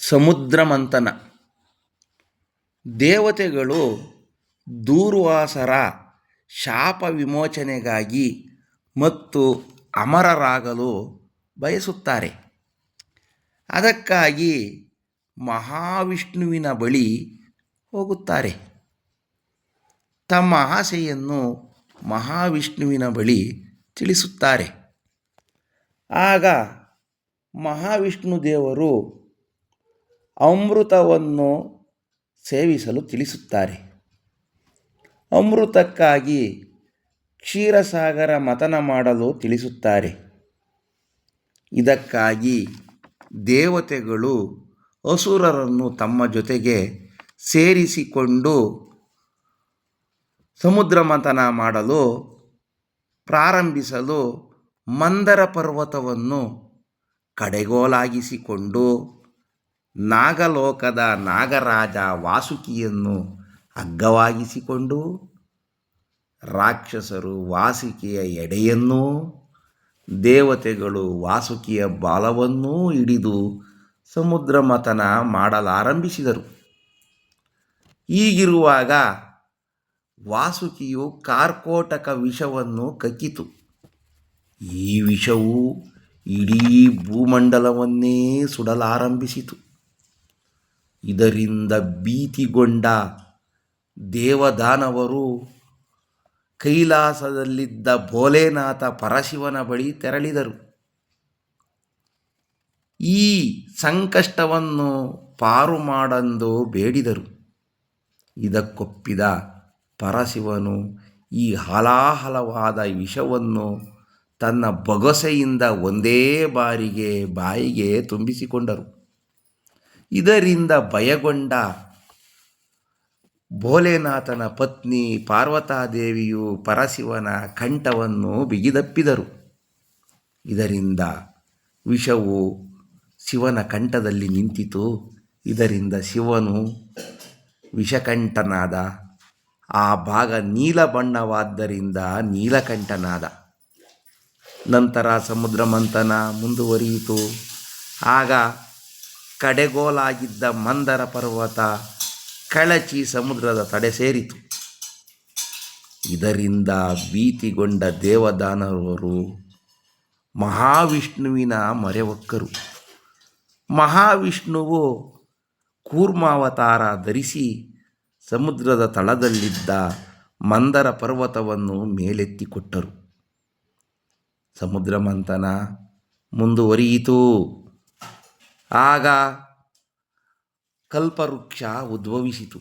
ಸಮುದ್ರ ಮಂಥನ. ದೇವತೆಗಳು ದೂರ್ವಾಸರ ಶಾಪ ವಿಮೋಚನೆಗಾಗಿ ಮತ್ತು ಅಮರರಾಗಲು ಬಯಸುತ್ತಾರೆ. ಅದಕ್ಕಾಗಿ ಮಹಾವಿಷ್ಣುವಿನ ಬಳಿ ಹೋಗುತ್ತಾರೆ. ತಮ್ಮ ಆಸೆಯನ್ನು ಮಹಾವಿಷ್ಣುವಿನ ಬಳಿ ತಿಳಿಸುತ್ತಾರೆ. ಆಗ ಮಹಾವಿಷ್ಣು ದೇವರು ಅಮೃತವನ್ನು ಸೇವಿಸಲು ತಿಳಿಸುತ್ತಾರೆ. ಅಮೃತಕ್ಕಾಗಿ ಕ್ಷೀರಸಾಗರ ಮಥನ ಮಾಡಲು ತಿಳಿಸುತ್ತಾರೆ. ಇದಕ್ಕಾಗಿ ದೇವತೆಗಳು ಅಸುರರನ್ನು ತಮ್ಮ ಜೊತೆಗೆ ಸೇರಿಸಿಕೊಂಡು ಸಮುದ್ರ ಮಂಥನ ಮಾಡಲು ಪ್ರಾರಂಭಿಸಲು ಮಂದರ ಪರ್ವತವನ್ನು ಕಡೆಗೋಲಾಗಿಸಿಕೊಂಡು ನಾಗಲೋಕದ ನಾಗರಾಜ ವಾಸುಕಿಯನ್ನು ಹಗ್ಗವಾಗಿಸಿಕೊಂಡು ರಾಕ್ಷಸರು ವಾಸುಕಿಯ ಎಡೆಯನ್ನೂ ದೇವತೆಗಳು ವಾಸುಕಿಯ ಬಾಲವನ್ನೂ ಹಿಡಿದು ಸಮುದ್ರ ಮಥನ ಮಾಡಲಾರಂಭಿಸಿದರು. ಹೀಗಿರುವಾಗ ವಾಸುಕಿಯು ಕಾರ್ಕೋಟಕ ವಿಷವನ್ನು ಕಕ್ಕಿತು. ಈ ವಿಷವು ಇಡೀ ಭೂಮಂಡಲವನ್ನೇ ಸುಡಲಾರಂಭಿಸಿತು. ಇದರಿಂದ ಭೀತಿಗೊಂಡ ದೇವದಾನವರು ಕೈಲಾಸದಲ್ಲಿದ್ದ ಭೋಲೆನಾಥ ಪರಶಿವನ ಬಳಿ ತೆರಳಿದರು. ಈ ಸಂಕಷ್ಟವನ್ನು ಪಾರು ಮಾಡೆಂದು ಬೇಡಿದರು. ಇದಕ್ಕೊಪ್ಪಿದ ಪರಶಿವನು ಈ ಹಲಾಹಲವಾದ ವಿಷವನ್ನು ತನ್ನ ಬೊಗಸೆಯಿಂದ ಒಂದೇ ಬಾರಿಗೆ ಬಾಯಿಗೆ ತುಂಬಿಸಿಕೊಂಡರು. ಇದರಿಂದ ಭಯಗೊಂಡ ಭೋಲೆನಾಥನ ಪತ್ನಿ ಪಾರ್ವತಾದೇವಿಯು ಪರಶಿವನ ಕಂಠವನ್ನು ಬಿಗಿದಪ್ಪಿದರು. ಇದರಿಂದ ವಿಷವು ಶಿವನ ಕಂಠದಲ್ಲಿ ನಿಂತಿತು. ಇದರಿಂದ ಶಿವನು ವಿಷಕಂಠನಾದ. ಆ ಭಾಗ ನೀಲ ಬಣ್ಣವಾದ್ದರಿಂದ ನೀಲಕಂಠನಾದ. ನಂತರ ಸಮುದ್ರ ಮಂಥನ ಮುಂದುವರಿಯಿತು. ಆಗ ಕಡೆಗೋಲಾಗಿದ್ದ ಮಂದರ ಪರ್ವತ ಕಳಚಿ ಸಮುದ್ರದ ತಡೆ ಸೇರಿತು. ಇದರಿಂದ ಭೀತಿಗೊಂಡ ದೇವದಾನವರು ಮಹಾವಿಷ್ಣುವಿನ ಮೊರೆ ಹೊಕ್ಕರು. ಮಹಾವಿಷ್ಣುವು ಕೂರ್ಮಾವತಾರ ಧರಿಸಿ ಸಮುದ್ರದ ತಳದಲ್ಲಿದ್ದ ಮಂದರ ಪರ್ವತವನ್ನು ಮೇಲೆತ್ತಿಕೊಟ್ಟರು. ಸಮುದ್ರ ಮಂಥನ ಮುಂದುವರಿಯಿತು. ಆಗ ಕಲ್ಪವೃಕ್ಷ ಉದ್ಭವಿಸಿತು.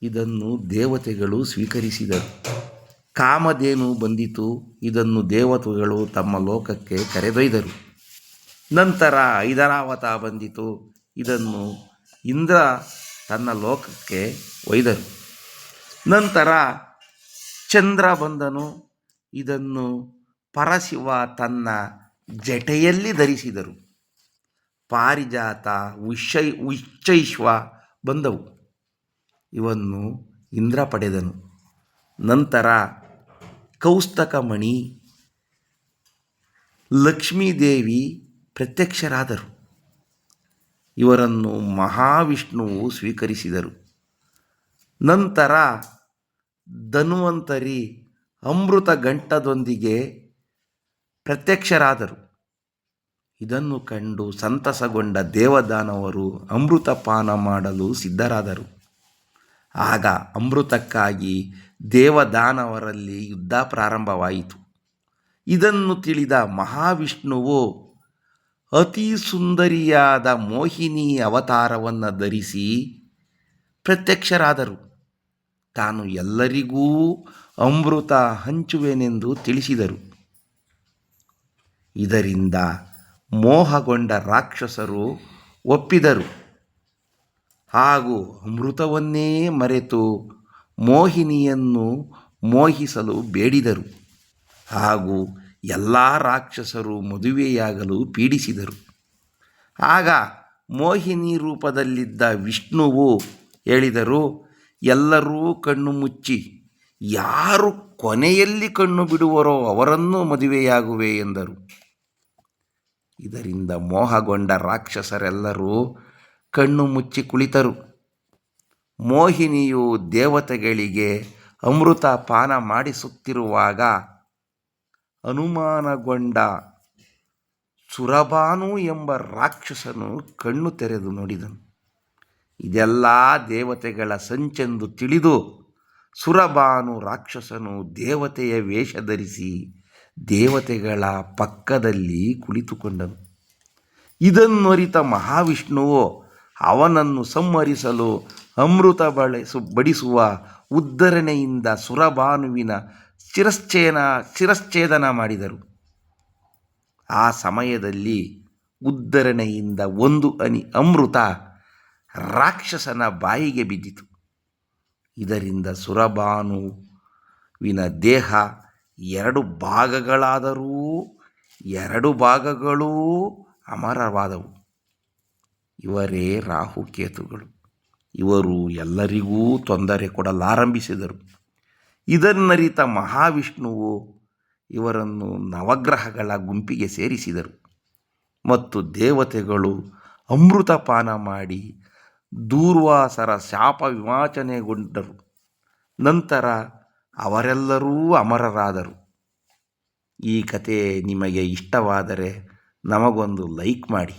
ಇದನ್ನು ದೇವತೆಗಳು ಸ್ವೀಕರಿಸಿದರು. ಕಾಮಧೇನು ಬಂದಿತು. ಇದನ್ನು ದೇವತೆಗಳು ತಮ್ಮ ಲೋಕಕ್ಕೆ ಕರೆದೊಯ್ದರು. ನಂತರ ಐರಾವತ ಬಂದಿತು. ಇದನ್ನು ಇಂದ್ರ ತನ್ನ ಲೋಕಕ್ಕೆ ಒಯ್ದರು. ನಂತರ ಚಂದ್ರ ಬಂದನು. ಇದನ್ನು ಪರಶಿವ ತನ್ನ ಜಟೆಯಲ್ಲಿ ಧರಿಸಿದರು. ಪಾರಿಜಾತ, ಉಚ್ಚೈಶ್ವ ಬಂದವು. ಇವನ್ನು ಇಂದ್ರ ಪಡೆದನು. ನಂತರ ಕೌಸ್ತಕಮಣಿ, ಲಕ್ಷ್ಮೀದೇವಿ ಪ್ರತ್ಯಕ್ಷರಾದರು. ಇವರನ್ನು ಮಹಾವಿಷ್ಣುವು ಸ್ವೀಕರಿಸಿದರು. ನಂತರ ಧನ್ವಂತರಿ ಅಮೃತ ಗಂಟದೊಂದಿಗೆ ಪ್ರತ್ಯಕ್ಷರಾದರು. ಇದನ್ನು ಕಂಡು ಸಂತಸಗೊಂಡ ದೇವದಾನವರು ಅಮೃತಪಾನ ಮಾಡಲು ಸಿದ್ಧರಾದರು. ಆಗ ಅಮೃತಕ್ಕಾಗಿ ದೇವದಾನವರಲ್ಲಿ ಯುದ್ಧ ಪ್ರಾರಂಭವಾಯಿತು. ಇದನ್ನು ತಿಳಿದ ಮಹಾವಿಷ್ಣುವು ಅತಿ ಸುಂದರಿಯಾದ ಮೋಹಿನಿ ಅವತಾರವನ್ನು ಧರಿಸಿ ಪ್ರತ್ಯಕ್ಷರಾದರು. ತಾನು ಎಲ್ಲರಿಗೂ ಅಮೃತ ಹಂಚುವೆನೆಂದು ತಿಳಿಸಿದರು. ಇದರಿಂದ ಮೋಹಗೊಂಡ ರಾಕ್ಷಸರು ಒಪ್ಪಿದರು ಹಾಗೂ ಅಮೃತವನ್ನೇ ಮರೆತು ಮೋಹಿನಿಯನ್ನು ಮೋಹಿಸಲು ಬೇಡಿದರು ಹಾಗೂ ಎಲ್ಲ ರಾಕ್ಷಸರು ಮದುವೆಯಾಗಲು ಪೀಡಿಸಿದರು. ಆಗ ಮೋಹಿನಿ ರೂಪದಲ್ಲಿದ್ದ ವಿಷ್ಣುವು ಹೇಳಿದರು, ಎಲ್ಲರೂ ಕಣ್ಣು ಮುಚ್ಚಿ, ಯಾರು ಕೊನೆಯಲ್ಲಿ ಕಣ್ಣು ಬಿಡುವರೋ ಅವರನ್ನು ಮದುವೆಯಾಗುವೆ ಎಂದರು. ಇದರಿಂದ ಮೋಹಗೊಂಡ ರಾಕ್ಷಸರೆಲ್ಲರೂ ಕಣ್ಣು ಮುಚ್ಚಿ ಕುಳಿತರು. ಮೋಹಿನಿಯು ದೇವತೆಗಳಿಗೆ ಅಮೃತ ಪಾನ ಮಾಡಿಸುತ್ತಿರುವಾಗ ಅನುಮಾನಗೊಂಡ ಸುರಭಾನು ಎಂಬ ರಾಕ್ಷಸನು ಕಣ್ಣು ತೆರೆದು ನೋಡಿದನು. ಇದೆಲ್ಲ ದೇವತೆಗಳ ಸಂಚೆಂದು ತಿಳಿದು ಸುರಭಾನು ರಾಕ್ಷಸನು ದೇವತೆಯ ವೇಷ ಧರಿಸಿ ದೇವತೆಗಳ ಪಕ್ಕದಲ್ಲಿ ಕುಳಿತುಕೊಂಡನು. ಇದನ್ನರಿತ ಮಹಾವಿಷ್ಣುವು ಅವನನ್ನು ಸಂಹರಿಸಲು ಅಮೃತ ಬಡಿಸುವ ಉದ್ಧರಣೆಯಿಂದ ಸುರಭಾನುವಿನ ಶಿರಶ್ಛೇದನ ಮಾಡಿದರು. ಆ ಸಮಯದಲ್ಲಿ ಉದ್ಧರಣೆಯಿಂದ ಒಂದು ಹನಿ ಅಮೃತ ರಾಕ್ಷಸನ ಬಾಯಿಗೆ ಬಿದ್ದಿತು. ಇದರಿಂದ ಸುರಭಾನುವಿನ ದೇಹ 2 ಭಾಗಗಳಾದರೂ 2 ಭಾಗಗಳೂ ಅಮರವಾದವು. ಇವರೇ ರಾಹುಕೇತುಗಳು. ಇವರು ಎಲ್ಲರಿಗೂ ತೊಂದರೆ ಕೊಡಲಾರಂಭಿಸಿದರು. ಇದನ್ನರಿತ ಮಹಾವಿಷ್ಣುವು ಇವರನ್ನು ನವಗ್ರಹಗಳ ಗುಂಪಿಗೆ ಸೇರಿಸಿದರು ಮತ್ತು ದೇವತೆಗಳು ಅಮೃತಪಾನ ಮಾಡಿ ದೂರ್ವಾಸರ ಶಾಪ ವಿಮೋಚನೆಗೊಂಡರು. ನಂತರ ಅವರೆಲ್ಲರೂ ಅಮರರಾದರು. ಈ ಕತೆ ನಿಮಗೆ ಇಷ್ಟವಾದರೆ ನಮಗೊಂದು ಲೈಕ್ ಮಾಡಿ.